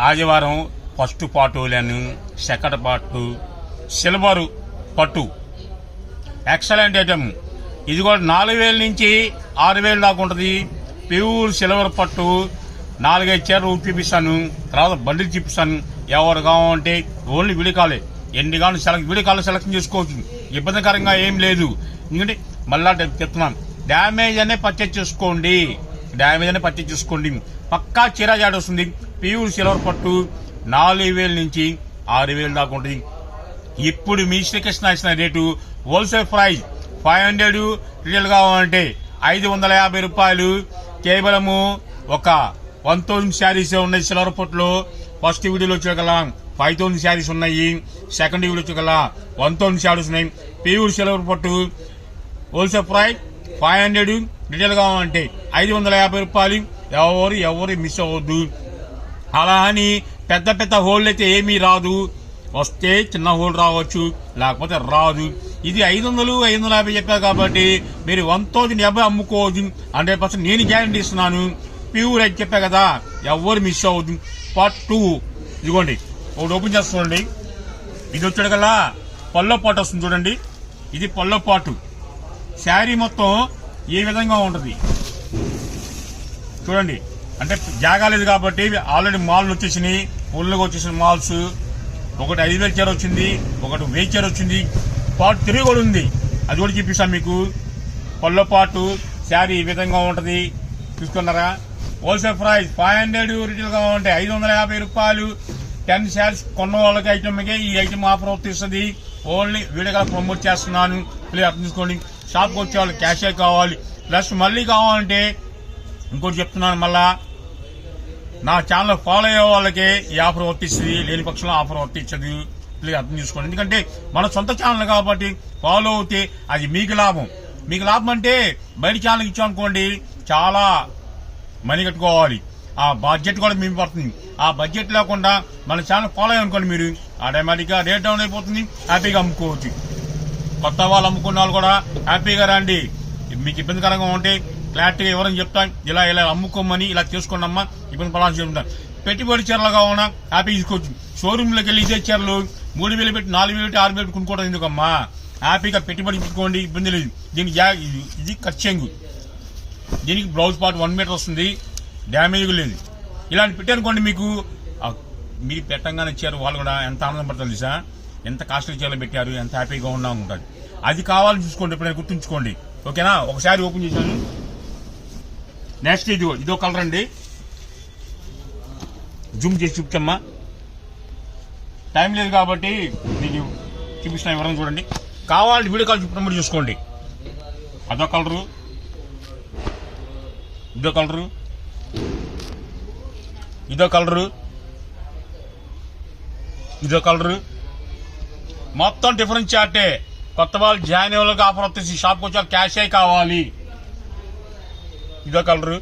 ఆదివారం first పాటులను second పాటు silver పట్టు ఎక్సలెంట్ ఐటమ్. ఇది కూడా 4,000 నుంచి 6,000 దాకా ఉంటుంది. ప్యూర్ సిల్వర్ పట్టు 4-5 చీరలు చూపిస్తాను, తర్వాత బండిలు చూపిస్తాను. ఎవరు కావాలంటే ఓన్లీ విడికాలే, ఎన్ని కావాలి విడికాలు సెలెక్షన్ చేసుకోవచ్చు, ఇబ్బందికరంగా ఏం లేదు. ఎందుకంటే మళ్ళా చెప్తున్నాను, డ్యామేజ్ అనే పర్చేజ్ చేసుకోండి. పక్కా చీర జాడ వస్తుంది. ప్యూర్ సిల్వర్ పట్టు 4,000 నుంచి 6,000 దాకా ఉంటుంది. ఇప్పుడు మీ శ్రీకృష్ణ ఇచ్చిన రేటు హోల్సేల్ ప్రైస్ 500, రిటైల్ కావాలంటే 550 రూపాయలు. కేవలము ఒక 1,000 శారీస్ ఉన్నాయి సిల్వర్ పట్టులో. ఫస్ట్ వీడియోలో వచ్చేగల 5,000 శారీస్ ఉన్నాయి, సెకండ్ వీడియో వచ్చేగల 1,000 శారీస్ ఉన్నాయి. ప్యూర్ సిల్వర్ పట్టు హోల్సేల్ ప్రైస్ 500, రిటైల్ కావాలంటే 550 రూపాయలు. ఎవరు మిస్ అవ్వద్దు. అలా అని పెద్ద హోల్ అయితే ఏమీ రాదు, వస్తే చిన్న హోల్ రావచ్చు, లేకపోతే రాదు. ఇది 500, 550 చెప్పారు కాబట్టి మీరు 1,050 అమ్ముకోవచ్చు. 100% నేను గ్యారంటీ ఇస్తున్నాను. ప్యూర్ అయితే చెప్పా కదా, ఎవరు మిస్ అవ్వద్దు. పట్టు ఇదిగోండి, ఒకటి ఓపెన్ చేస్తుండండి. ఇది వచ్చాడు కదా పల్లో పాటు వస్తుంది చూడండి. ఇది పల్లో పాటు. శారీ మొత్తం ఏ విధంగా ఉంటుంది చూడండి. అంటే జాగాలేదు కాబట్టి ఆల్రెడీ మాల్లు వచ్చేసినాయి, ఊళ్ళోకి వచ్చేసిన మాల్స్. ఒకటి 5,000 చీర వచ్చింది, ఒకటి 1,000 చీర వచ్చింది. పాటు తిరిగి కూడా ఉంది, అది కూడా చూపిస్తాను మీకు. పల్లో పాటు శారీ ఈ విధంగా ఉంటుంది, చూసుకున్నారా. హోల్సేల్ ప్రైస్ 500, రిటైల్ కావాలంటే 550 రూపాయలు. 10 శారీస్ కొన్న వాళ్ళకి ఐటమ్కి ఈ ఐటమ్ ఆఫర్ అవుతుంది. ఓన్లీ వీడియోగా ప్రమోట్ చేస్తున్నాను, ప్లీజ్ అర్థం చేసుకోండి. షాప్కి వచ్చే వాళ్ళు క్యాషే కావాలి. ప్లస్ మళ్ళీ కావాలంటే ఇంకోటి చెప్తున్నాను, మళ్ళా నా ఛానల్ ఫాలో అయ్యే వాళ్ళకి ఈ ఆఫర్ వర్తిస్తుంది, లేని పక్షంలో ఆఫర్ వర్తించదు. ప్లీజ్ అర్థం చేసుకోండి. ఎందుకంటే మన సొంత ఛానల్ కాబట్టి ఫాలో అవుతే అది మీకు లాభం. మీకు లాభం అంటే బయట ఛానల్కి ఇచ్చామనుకోండి చాలా మనీ కట్టుకోవాలి, ఆ బడ్జెట్ కూడా మేము పడుతుంది. ఆ బడ్జెట్ లేకుండా మన ఛానల్ ఫాలో అయ్యామనుకోండి మీరు, ఆటోమేటిక్గా రేట్ డౌన్ అయిపోతుంది, హ్యాపీగా అమ్ముకోవచ్చు. కొత్త వాళ్ళు అమ్ముకున్న వాళ్ళు కూడా హ్యాపీగా రండి. మీకు ఇబ్బందికరంగా ఉంటే క్లారిటీగా ఎవరైనా చెప్తాను, ఇలా అమ్ముకోమని, ఇలా చేసుకోండమ్మా, ఇబ్బంది పడాల్సి చెప్తాను. పెట్టుబడి చీరలు కావాలన్నా హ్యాపీగా తీసుకోవచ్చు. షోరూమ్లోకి వెళ్ళి ఇదే చీరలు 3,000 పెట్టి 4,000 పెట్టి 6,000 పెట్టి కొనుక్కోవడం ఎందుకమ్మా. హ్యాపీగా పెట్టుబడి పెట్టుకోండి, ఇబ్బంది లేదు. దీనికి ఇది ఖర్చెంగు, దీనికి బ్లౌజ్ పార్ట్ 1 మీటర్ వస్తుంది, డ్యామేజ్ లేదు. ఇలాంటి పెట్టానుకోండి, మీకు మీరు పెట్టంగానే చీర వాళ్ళు కూడా ఎంత ఆనందం పడతారు తెలుసా. ఎంత కాస్ట్లీ చీరలు పెట్టారు, ఎంత హ్యాపీగా ఉన్నా ఉంటుంది. అది కావాలని చూసుకోండి, ఎప్పుడైనా గుర్తుంచుకోండి. ఓకేనా. ఒకసారి ఓపెన్ చేశాను. నెక్స్ట్ ఇదో కలర్ అండి, జూమ్ చేసి చూపించమ్మా, టైం లేదు కాబట్టి మీకు చూపిస్తున్నా. ఎవరైనా చూడండి, కావాలి వీడియో కాల్ ప్రమోట్ చూసుకోండి. అదో కలరు, ఇదో కలరు, ఇదో కలరు, ఇదో కలరు, మొత్తం డిఫరెన్స్ చార్టే. కొత్త వాళ్ళు జాయిన్ అయ్యేవాళ్ళకి ఆఫర్ వస్తుంది. షాప్కి వచ్చి క్యాష్ అయి కావాలి. ఇదో కలరు,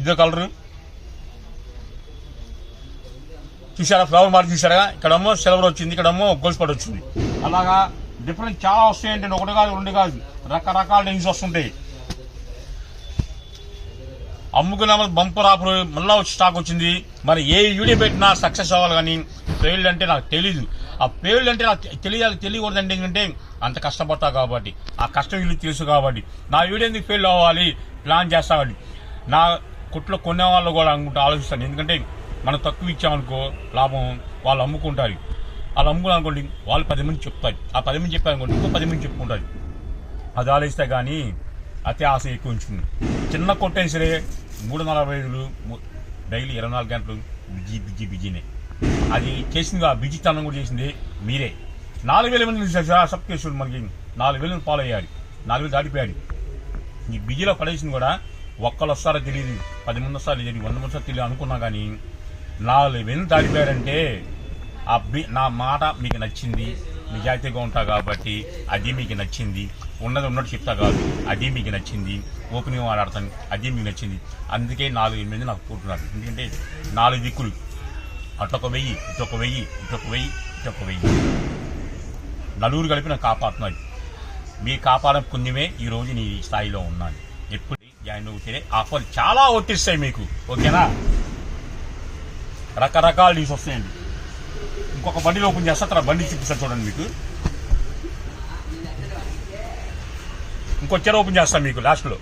ఇదో కలరు, చూసారా ఫ్లవర్ మార్క్ చూసారా. ఇక్కడేమో సిల్వర్ వచ్చింది, ఇక్కడేమో గోల్డ్ స్పాట్ వచ్చింది. అలాగా డిఫరెన్స్ చాలా వస్తాయంటే, ఒకటి కాదు 2 కాదు, రకరకాల డిజైన్స్ వస్తుంటాయి. అమ్ముకున్న బంపర్ ఆఫర్ మళ్ళా వచ్చి స్టాక్ వచ్చింది. మరి ఏ వీడియో పెట్టినా సక్సెస్ అవ్వాలి, కానీ ఫెయిల్డ్ అంటే నాకు తెలీదు. ఆ ఫెయిల్డ్ అంటే నాకు తెలియకూడదండి, ఎందుకంటే అంత కష్టపడతా కాబట్టి, ఆ కష్టం వీళ్ళు తెలుసు కాబట్టి. నా వీడియో ఎందుకు ఫెయిల్ అవ్వాలి ప్లాన్ చేస్తా కాబట్టి. నా కుట్లో కొనే వాళ్ళు కూడా అనుకుంటా ఆలోచిస్తాను. ఎందుకంటే మనం తక్కువ ఇచ్చామనుకో లాభం, వాళ్ళు అమ్ముకుంటారు. వాళ్ళు అమ్ముకున్నారనుకోండి, వాళ్ళు 10 మంది చెప్తారు. ఆ 10 మంది చెప్పారనుకోండి, ఇంకో 10 మంది చెప్పుకుంటారు. అది ఆలోచిస్తే కానీ అతి ఆశ ఎక్కువ ఉంచుకుంది. చిన్న కొట్టైన సరే 345 డైలీ 24 గంటలు బిజీనే. అది చేసింది, ఆ బిజీతనం కూడా చేసింది మీరే. 4,000 మంది సబ్ చేసి మనకి 4,000 ఫాలో అయ్యాడు, 4,000 దాటిపోయాడు. ఈ బిజీలో పడేసింది కూడా ఒక్కరు వస్తారో తెలియదు, 10 మంది వస్తారో తెలియదు, 100 మంది వస్తారో తెలియదు అనుకున్నా కానీ 4,000 దాటిపోయారంటే నా మాట మీకు నచ్చింది, నిజాయితీగా ఉంటా కాబట్టి అది మీకు నచ్చింది. ఉన్నది ఉన్నట్టు చెప్తా కాదు, అది మీకు నచ్చింది. ఓపెనింగ్ మాట్లాడతాను, అది మీకు నచ్చింది. అందుకే 4,000 మంది నాకు పోతున్నారు. ఎందుకంటే 4 దిక్కులు, అటొక 1000, ఇటొక 1000, ఇటొక 1000, ఇటొక 1000, నలుగురు కలిపి నాకు కాపాడుతున్నారు. మీ కాపాడడం పుణ్యమే ఈరోజు నీ స్థాయిలో ఉన్నాను. ఎప్పుడు జాయిన్ అవుతేనే ఆఫర్ చాలా వర్తిస్తాయి మీకు. ఓకేనా. రకరకాల డీస్ వస్తాయండి. ఇంకొక బండిలో ఓపెన్ చేస్తా, అక్కడ బండి చూపిస్తాను చూడండి. మీకు ఇంకో చీర ఓపెన్ చేస్తాను మీకు లాస్ట్లో.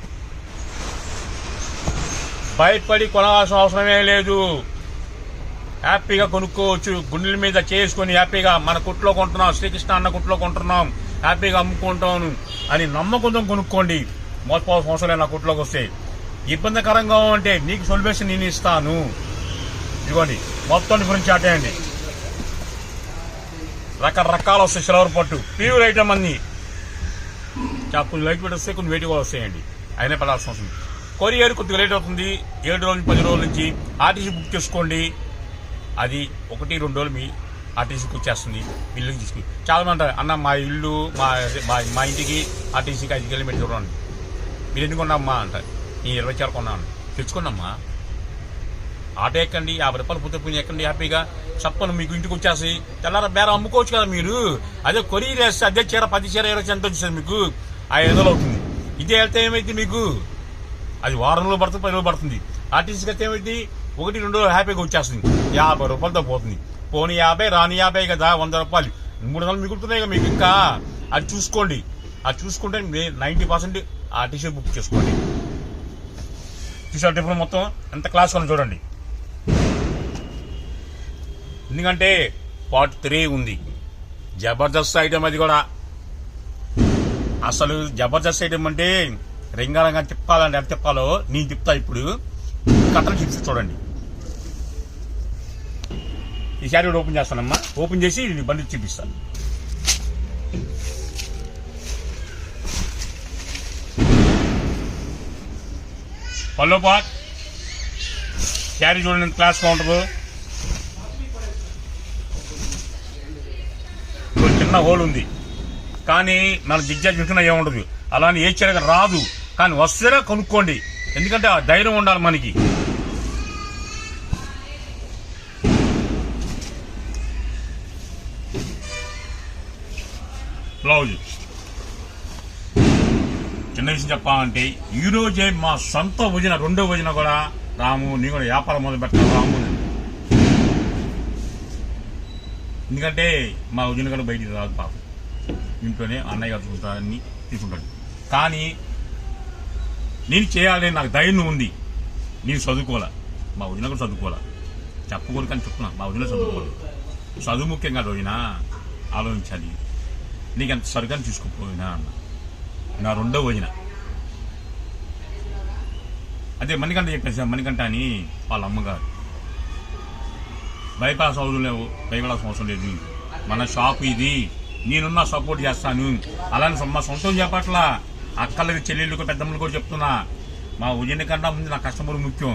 బయటపడి కొనాల్సిన అవసరమే లేదు, హ్యాపీగా కొనుక్కోవచ్చు. గుండెల మీద చేసుకొని హ్యాపీగా మన కుట్లో కొంటున్నాం, శ్రీకృష్ణ అన్న కుట్లో కొంటున్నాం, హ్యాపీగా అమ్ముకుంటాను అని నమ్మకంతో కొనుక్కోండి. మోసపోవాల్సిన అవసరం లేదు. నా కుట్లోకి వస్తే ఇబ్బందికరంగా ఉంటే నీకు సొల్యూషన్ నేను ఇస్తాను. ఇదిగోండి మొత్తం డిఫరెంట్ చాటే అండి. రకరకాలు వస్తాయి. సిల్వర్ పట్టు ప్యూర్ ఐటమ్ అన్ని. కొన్ని లైట్ వెయిట్ వస్తాయి, కొన్ని వెయిట్ కూడా వస్తాయండి. అయినా పడాల్సిన అవసరం. కొరియర్ కొద్దిగా లేట్ అవుతుంది. 7 రోజులు 10 రోజుల నుంచి ఆర్టీసీ బుక్ చేసుకోండి. అది 1-2 రోజులు మీ ఆర్టీసీకి వచ్చేస్తుంది. ఇల్లుకి తీసుకుని చాలా మంది అంటారు, అన్న మా ఇల్లు మా ఇంటికి ఆర్టీసీకి 5 కిలోమీటర్లు చూడండి, మీరు ఎందుకు కొన్నామ్మా అంటారు. నేను 20 చీర కొన్నాను. తెచ్చుకున్నామ్మా, ఆటో ఎక్కండి, 50 రూపాయలు పుత్త పుణ్యం ఎక్కండి, హ్యాపీగా చెప్పను మీకు ఇంటికి వచ్చేసి తెల్లార బేరం అమ్ముకోవచ్చు కదా మీరు. అదే కొరియర్ వేస్తే అదే చీర 10 చీర 20 ఎంత వచ్చేది మీకు 500 అవుతుంది. ఇదే వెళ్తే ఏమైతే మీకు అది వారంలో పడుతుంది, 10 రోజులు పడుతుంది. ఆర్టీసీకి అయితే ఏమైతే 1-2 రోజులు హ్యాపీగా వచ్చేస్తుంది. 50 రూపాయలతో పోతుంది. పోనీ 50 రాని 50 కదా, 100 రూపాయలు 300 మిగులుతున్నాయి కదా మీకు. ఇంకా అది చూసుకోండి. అది చూసుకుంటే 90% ఆర్టీసీ బుక్ చేసుకోండి. చూసారు ఇప్పుడు మొత్తం ఎంత క్లాస్ కొన చూడండి. ఎందుకంటే పార్ట్ 3 ఉంది. జబర్దస్త్ ఐటమ్ అది కూడా. అసలు జబర్దస్త్ ఐటమ్ అంటే రింగారంగా తిప్పాలంటే ఎంత తిప్పాలో నేను తిప్పుతా. ఇప్పుడు కట్టలు చిప్స్ చూడండి. ఈ శారీ కూడా ఓపెన్ చేస్తానమ్మా. ఓపెన్ చేసి బండి చూపిస్తాను. పల్లో పాట్ శారీ చూడండి, క్లాస్ కౌంటర్. చిన్న హోల్ ఉంది, కానీ మన జిగ్జాగ్ చూసినా ఏముండదు. అలానే ఏ చీర రాదు, కానీ వస్తేనే కొనుక్కోండి. ఎందుకంటే ఆ ధైర్యం ఉండాలి మనకి. బ్లౌజ్ చిన్న విషయం చెప్పాలంటే ఈ రోజే మా సొంత వదిన, 2వ వదిన కూడా రాము నేను కూడా వ్యాపారం మొదలు పెట్టాను రాము. ఎందుకంటే మా వదిన కూడా బయటికి రాదు పాపం, ఇంట్లోనే అన్నయ్య గారు తీసుకుంటాడు. కానీ నేను చేయాలి, నాకు ధైర్యం ఉంది. నేను చదువుకోవాలా, మా వదిన కూడా చదువుకోవాలా. చెప్పకూడదు కానీ చెప్తున్నా, మా వదిన చదువుకోవాలి. చదువు ముఖ్యం కాదు వదిన, ఆలోచించాలి. నీకు ఎంత సరిగ్గా చూసుకోపోయినా అన్న. నా 2వ వదిన అదే మణికంఠ చెప్పేసి, మణికంఠ అని వాళ్ళ అమ్మగారు. భయపడాల్సిన అవసరం లేదు. మన షాప్ ఇది, నేనున్నా సపోర్ట్ చేస్తాను. అలానే మా సొంతం చెప్పట్లా, అక్కలకి చెల్లెళ్ళకి పెద్దమ్మలు కూడా చెప్తున్నా. మా వదిన కన్నా ముందు నా కస్టమర్ ముఖ్యం.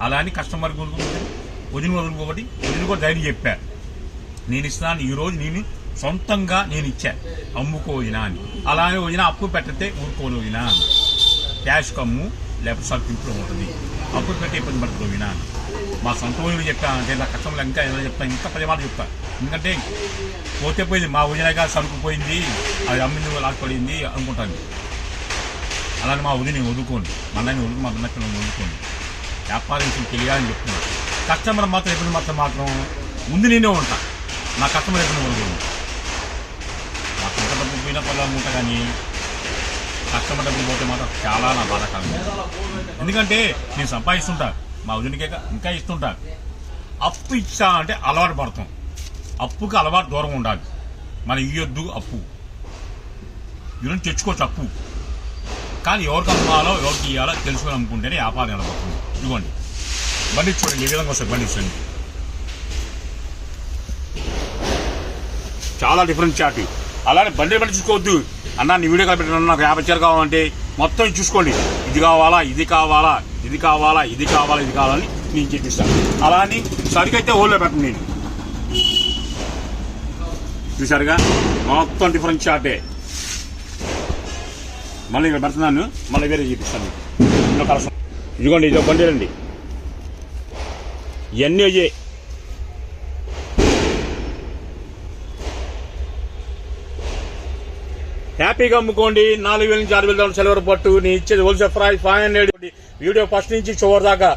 అలా అని కస్టమర్ వదిన వదులుకోబట్టి వదిన కూడా ధైర్యం చెప్పా. నేను ఇస్తాను, ఈరోజు నేను సొంతంగా నేను ఇచ్చా, అమ్ముకోయినా అని. అలానే వదిన అప్పు పెట్టితే ఊరుకోను వదినా, క్యాష్ కమ్ము లేకపోతే సరుకు ఇంట్లో ఉంటుంది, అప్పు పెట్టి ఇబ్బంది పడుతుంది వదినా అని. మా సొంత వదిన చెప్పాను అంటే నా కస్టమర్లు ఇంకా ఏదో చెప్తాను, ఇంకా 10 మాటలు చెప్తాను. ఎందుకంటే పోతే పోయింది, మా వదినగా సరుకు పోయింది, అది అమ్మింది లాక్పడింది అనుకుంటాను. అలానే మా వదిన వదులుకోండి, మా అన్నని వదులు, మా అన్న పిల్లలు వదులుకోండి. వ్యాపారం తెలియాలని చెప్తున్నాను. కస్టమర్ మాత్రం ఎప్పుడు మాత్రం ముందు నేనే ఉంటా. నా కస్టమర్ ఎప్పుడు వదులుకోండి. నా సొంత డబ్బు పోయినా పర్లేదు మూట, కానీ కస్టమర్ డబ్బులు పోతే మాత్రం చాలా నా బాధాకరం. ఎందుకంటే నేను సంపాదిస్తుంటా, మా వదినకే ఇంకా ఇస్తుంటా. అప్పు ఇచ్చా అంటే అలవాటు పడతాం. అప్పుకి అలవాటు దూరం ఉండాలి. మనం ఇయ్యొద్దు అప్పు, ఈరోజు తెచ్చుకోవచ్చు అప్పు, కానీ ఎవరికి అమ్మాలో ఎవరికి ఇవ్వాలో తెలుసుకొని అమ్ముకుంటేనే వ్యాపారం నిలబడుతుంది. ఇదిగోండి బండి చూడండి, ఏ విధంగా వస్తుంది బండి చూడండి. చాలా డిఫరెంట్ చాట్. అలానే బండి చూసుకోవద్దు. అన్న నీ వీడియో పెట్టిన నాకు 50 చీర కావాలంటే మొత్తం చూసుకోండి. ఇది కావాలా, ఇది కావాలా, ఇది కావాలా, ఇది కావాలా, ఇది కావాలని నేను చెప్పిస్తాను. అలా అని సరికైతే హోల్లో పెట్టను నేను. చూసారుగా మొత్తం డిఫరెంట్ చాటే. మళ్ళీ ఇక్కడ పెడుతున్నాను, మళ్ళీ వేరే చూపిస్తాను. ఇదిగోండి, ఇది బండి రండి, ఇవన్నీ అయ్యే. హ్యాపీగా అమ్ముకోండి. 4,000 నుంచి 6,000 సిల్వర్ పట్టు. నేను ఇచ్చేది హోల్సేల్ ప్రైస్ 500. వీడియో ఫస్ట్ నుంచి చివరి దాకా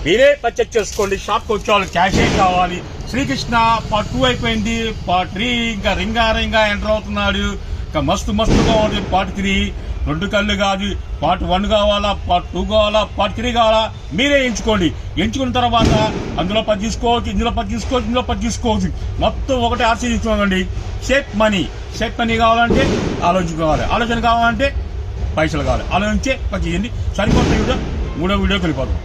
మీరే పర్చేజ్ చేసుకోండి. షాప్కి వచ్చే వాళ్ళు క్యాషే కావాలి. శ్రీకృష్ణ పార్ట్ 2 అయిపోయింది. పార్ట్ 3 ఇంకా రింగా ఎంటర్ అవుతున్నాడు. ఇంకా మస్తుగా ఉంది పార్ట్ 3. 2 కళ్ళు కాదు. పార్ట్ 1 కావాలా, పార్ట్ 2 కావాలా, పార్ట్ 3 కావాలా, మీరే ఎంచుకోండి. ఎంచుకున్న తర్వాత అందులో 10 తీసుకోవచ్చు, ఇందులో 10 తీసుకోవచ్చు, ఇందులో 10 తీసుకోవచ్చు. మొత్తం ఒకటే ఆర్సీ తీసుకోండి. సేఫ్ మనీ కావాలంటే ఆలోచన కావాలంటే పైసలు కావాలి. ఆలోచించే పని చేయండి. సరిపోతుంది. 3వ వీడియోకి వెళ్ళిపోతాం.